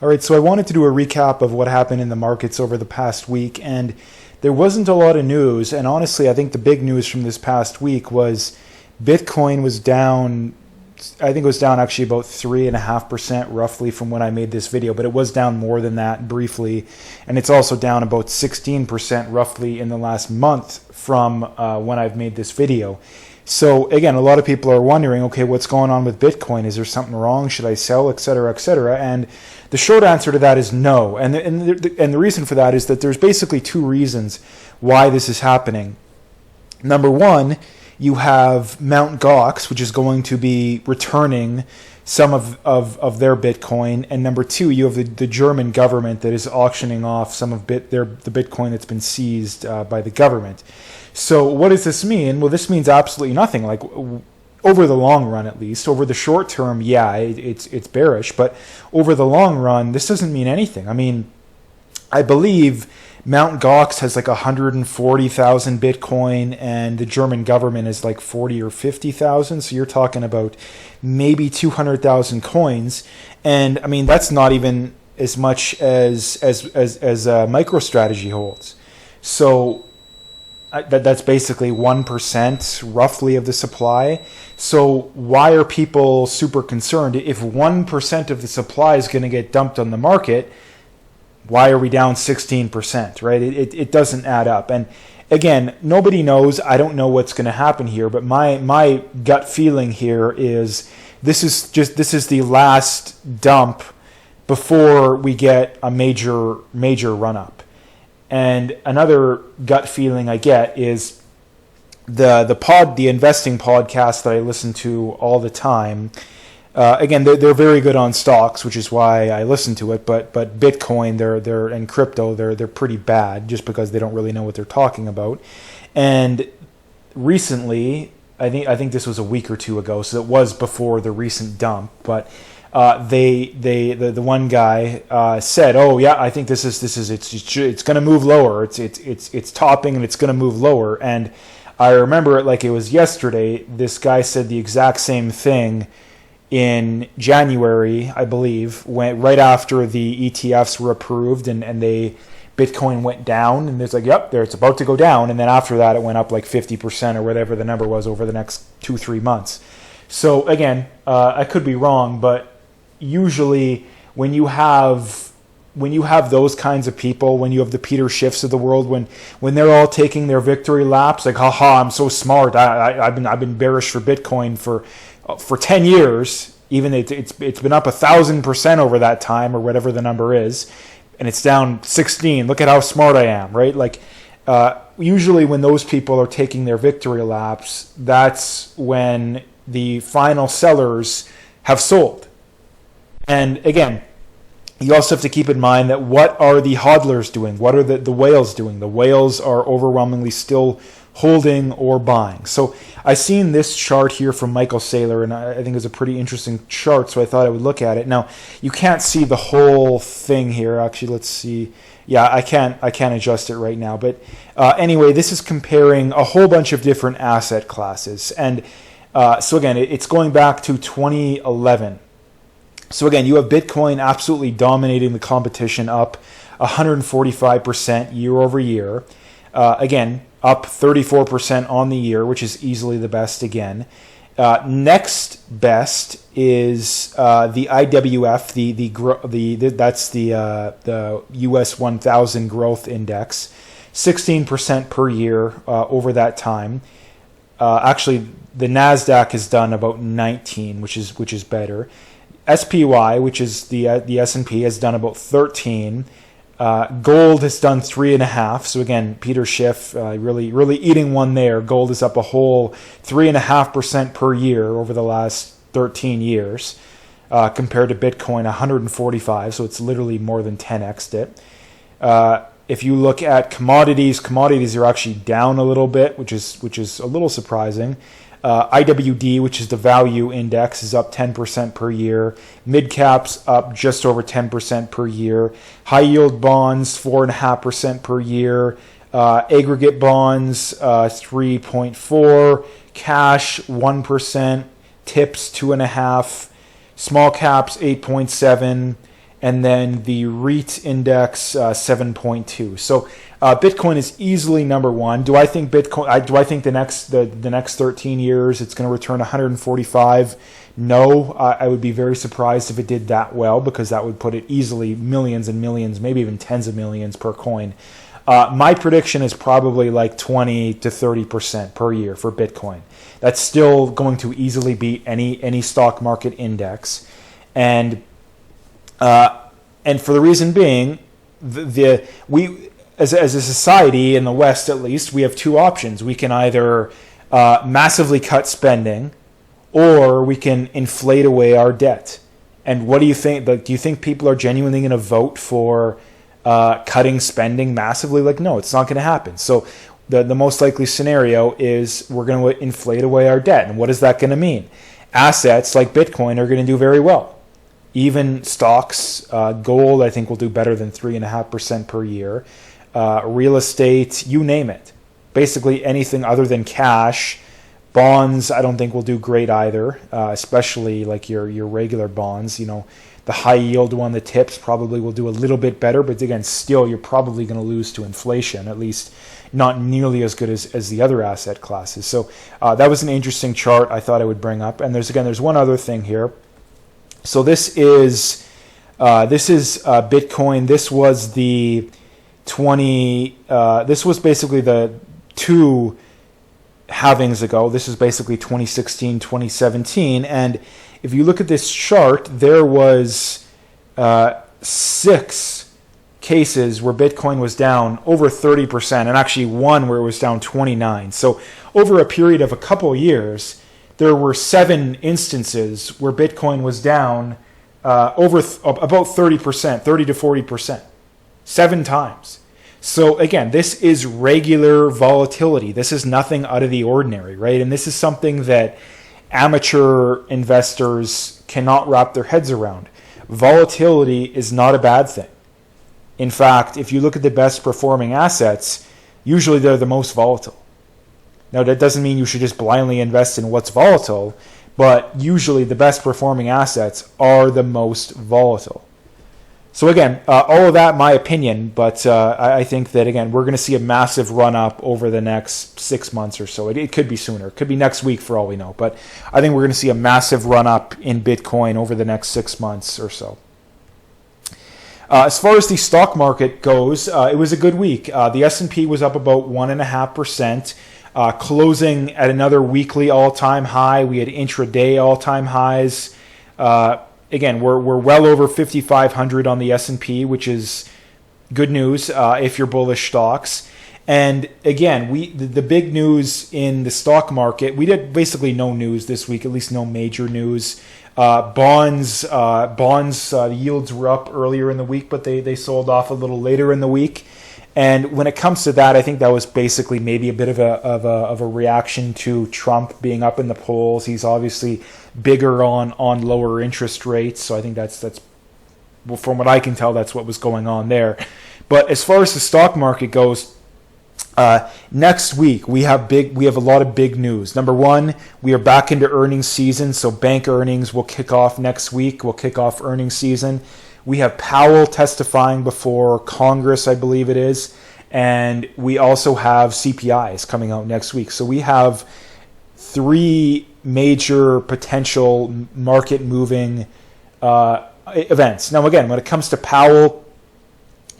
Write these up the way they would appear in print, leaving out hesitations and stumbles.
All right, so I wanted to do a recap of what happened in the markets over the past week, and there wasn't a lot of news. And honestly, I think the big news from this past week was Bitcoin was down. I think it was down actually about 3.5% roughly from when I made this video, but it was down more than that briefly. And it's also down about 16% roughly in the last month from when I've made this video. So again, a lot of people are wondering, okay, what's going on with Bitcoin? Is there something wrong? Should I sell, et cetera, et cetera? And the short answer to that is no. And the reason for that is that there's basically two reasons why this is happening. Number one, you have Mt. Gox, which is going to be returning some of their Bitcoin. And number two, you have the German government that is auctioning off some of the Bitcoin that's been seized by the government. So what does this mean? Well, this means absolutely nothing. Like over the long run, at least. Over the short term, yeah, it's bearish. But over the long run, this doesn't mean anything. I mean, I believe Mt. Gox has like 140,000 Bitcoin, and the German government is like 40 or 50,000. So you're talking about maybe 200,000 coins, and I mean that's not even as much as MicroStrategy holds. So that's basically 1% roughly of the supply. So why are people super concerned? If 1% of the supply is going to get dumped on the market, why are we down 16%, right? It doesn't add up. And again, nobody knows. I don't know what's going to happen here, but my gut feeling here is this is the last dump before we get a major run up. And another gut feeling I get is the investing podcast that I listen to all the time. Again, they're very good on stocks, which is why I listen to it. But Bitcoin, they're and crypto, they're pretty bad just because they don't really know what they're talking about. And recently, I think this was a week or two ago, so it was before the recent dump. But the one guy said, "Oh yeah, I think it's going to move lower. It's topping and it's going to move lower." And I remember it like it was yesterday. This guy said the exact same thing in January, I believe, right after the ETFs were approved and Bitcoin went down, and it's like, yep, it's about to go down, and then after that it went up like 50% or whatever the number was over the next 2-3 months. So again, I could be wrong, but usually when you have those kinds of people, when you have the Peter Schiffs of the world, when they're all taking their victory laps, like, haha, I'm so smart, I've been bearish for Bitcoin for 10 years, even it's been up 1,000% over that time or whatever the number is, and it's down 16. Look at how smart I am, right? Like usually when those people are taking their victory laps, that's when the final sellers have sold. And again, you also have to keep in mind that what are the hodlers doing? What are the whales doing? The whales are overwhelmingly still holding or buying. So I seen this chart here from Michael Saylor, and I think it's a pretty interesting chart, so I thought I would look at it. Now, you can't see the whole thing here. Actually, let's see. Yeah, I can't adjust it right now. But anyway, this is comparing a whole bunch of different asset classes. And so again, it's going back to 2011. So again, you have Bitcoin absolutely dominating the competition, up 145% year over year. Again, up 34% on the year, which is easily the best again. Next best is the IWF, that's the US 1000 growth index, 16% per year over that time. Actually, the Nasdaq has done about 19, which is better. SPY, which is the S&P, has done about 13. Gold has done 3.5. So again, Peter Schiff really eating one there. Gold is up a whole 3.5% per year over the last 13 years, compared to Bitcoin 145. So it's literally more than 10x'd it. If you look at commodities are actually down a little bit, which is a little surprising. IWD, which is the value index, is up 10% per year. Mid caps up just over 10% per year. High yield bonds 4.5% per year. Aggregate bonds 3.4. Cash 1%. Tips 2.5. Small caps 8.7. and then the REIT index 7.2. So Bitcoin is easily number one. Do I think Bitcoin? Do I think the next 13 years it's going to return 145? No, I would be very surprised if it did that well, because that would put it easily millions and millions, maybe even tens of millions per coin. My prediction is probably like 20 to 30% per year for Bitcoin. That's still going to easily beat any stock market index, and for the reason being, we as a society in the West, at least, we have two options. We can either massively cut spending, or we can inflate away our debt. And what do you think? Do you think people are genuinely going to vote for cutting spending massively? Like, no, it's not going to happen. So the most likely scenario is we're going to inflate away our debt. And what is that going to mean? Assets like Bitcoin are going to do very well. Even stocks, gold, I think will do better than 3.5% per year. Real estate, you name it. Basically anything other than cash. Bonds, I don't think will do great either, especially like your regular bonds. You know, the high yield one, the tips probably will do a little bit better, but again, still you're probably going to lose to inflation, at least not nearly as good as the other asset classes. So that was an interesting chart I thought I would bring up. And there's one other thing here. So this is Bitcoin. This was the this was basically the two halvings ago. This is basically 2016, 2017. And if you look at this chart, there was 6 cases where Bitcoin was down over 30%, and actually one where it was down 29%. So over a period of a couple years, there were 7 instances where Bitcoin was down over about 30%, 30 to 40%, 7 times. So again, this is regular volatility. This is nothing out of the ordinary, right? And this is something that amateur investors cannot wrap their heads around. Volatility is not a bad thing. In fact, if you look at the best performing assets, usually they're the most volatile. Now, that doesn't mean you should just blindly invest in what's volatile, but usually the best performing assets are the most volatile. So again, all of that, my opinion, but I think that, again, we're going to see a massive run-up over the next 6 months or so. It could be sooner. It could be next week for all we know. But I think we're going to see a massive run-up in Bitcoin over the next 6 months or so. As far as the stock market goes, it was a good week. The S&P was up about 1.5%, closing at another weekly all-time high. We had intraday all-time highs. Again, we're well over 5,500 on the S&P, which is good news if you're bullish stocks. And again, the big news in the stock market, we did basically no news this week, at least no major news. Bonds, yields were up earlier in the week, but they sold off a little later in the week. And when it comes to that, I think that was basically maybe a bit of a reaction to Trump being up in the polls. He's obviously bigger on lower interest rates, so I think that's well, from what I can tell, that's what was going on there. But as far as the stock market goes, next week we have a lot of big news. Number one, we are back into earnings season, so bank earnings will kick off next week. We'll kick off earnings season. We have Powell testifying before Congress, I believe it is, and we also have CPIs coming out next week. So we have 3 major potential market-moving events. Now, again, when it comes to Powell,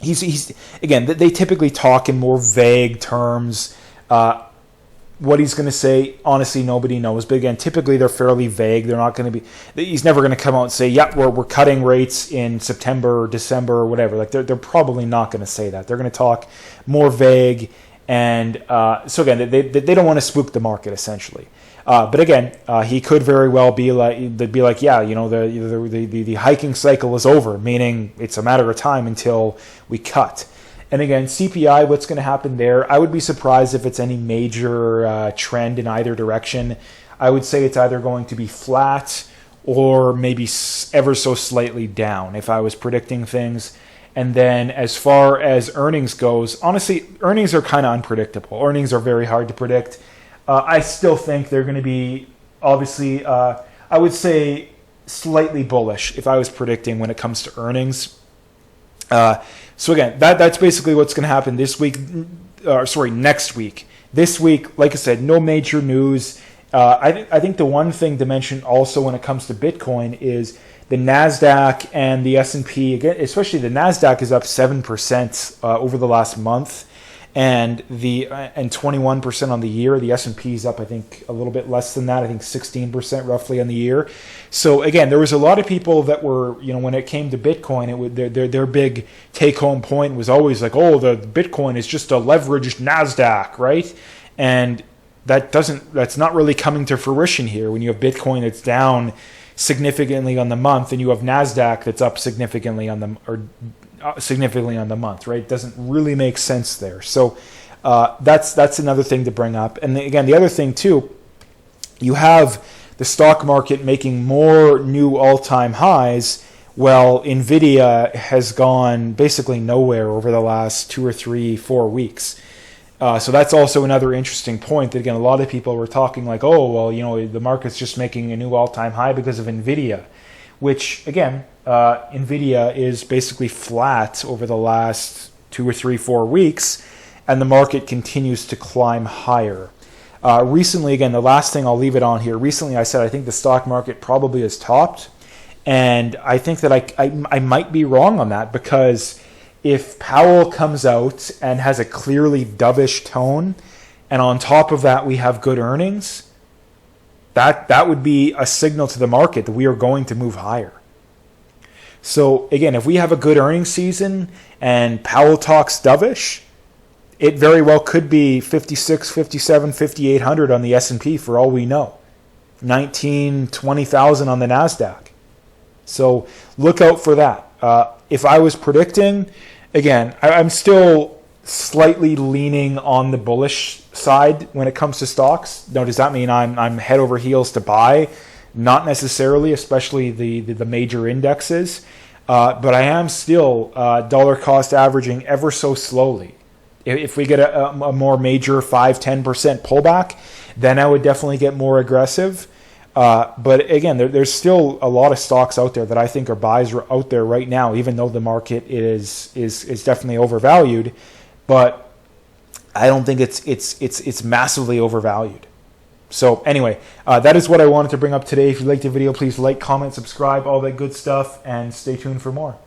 he's again, they typically talk in more vague terms. What he's going to say, honestly, nobody knows. But again, typically they're fairly vague. They're not going to be. He's never going to come out and say, "Yeah, we're cutting rates in September or December or whatever." Like they're probably not going to say that. They're going to talk more vague, and so again, they don't want to spook the market essentially. But again, he could very well be like, yeah, you know, the hiking cycle is over, meaning it's a matter of time until we cut. And again, CPI, what's going to happen there? I would be surprised if it's any major trend in either direction. I would say it's either going to be flat or maybe ever so slightly down if I was predicting things. And then as far as earnings goes, honestly, earnings are kind of unpredictable. Earnings are very hard to predict. I still think they're going to be, obviously, I would say slightly bullish if I was predicting when it comes to earnings. So again, that's basically what's going to happen this week. Next week. This week, like I said, no major news. I think the one thing to mention also when it comes to Bitcoin is the NASDAQ and the S&P. Again, especially the NASDAQ is up 7% over the last month, and 21% on the year. The S&P is up, I think, a little bit less than that. I think 16% roughly on the year. So again, there was a lot of people that were, when it came to Bitcoin, their big take-home point was always like, oh, the Bitcoin is just a leveraged NASDAQ, right? And that's not really coming to fruition here. When you have Bitcoin that's down significantly on the month, and you have NASDAQ that's up significantly on the month, right? It doesn't really make sense there. So that's another thing to bring up. And again, the other thing too, you have the stock market making more new all-time highs. Well, Nvidia has gone basically nowhere over the last 2 or 3, 4 weeks. So that's also another interesting point that, again, a lot of people were talking like, oh, well, the market's just making a new all-time high because of Nvidia, which, again, Nvidia is basically flat over the last 2 or 3, 4 weeks, and the market continues to climb higher. Recently, again, the last thing I'll leave it on here, recently I said I think the stock market probably has topped, and I think that I might be wrong on that, because if Powell comes out and has a clearly dovish tone, and on top of that we have good earnings, that would be a signal to the market that we are going to move higher. So again, if we have a good earnings season and Powell talks dovish, it very well could be 56, 57, 5,800 on the S&P for all we know. 19, 20,000 on the NASDAQ. So look out for that. If I was predicting, again, I'm still slightly leaning on the bullish side when it comes to stocks. Now, does that mean I'm head over heels to buy? Not necessarily, especially the major indexes. But I am still dollar cost averaging ever so slowly. If we get a more major 5-10% pullback, then I would definitely get more aggressive. But again, there's still a lot of stocks out there that I think are buys out there right now, even though the market is definitely overvalued. But I don't think it's massively overvalued. So anyway, that is what I wanted to bring up today. If you liked the video, please like, comment, subscribe, all that good stuff, and stay tuned for more.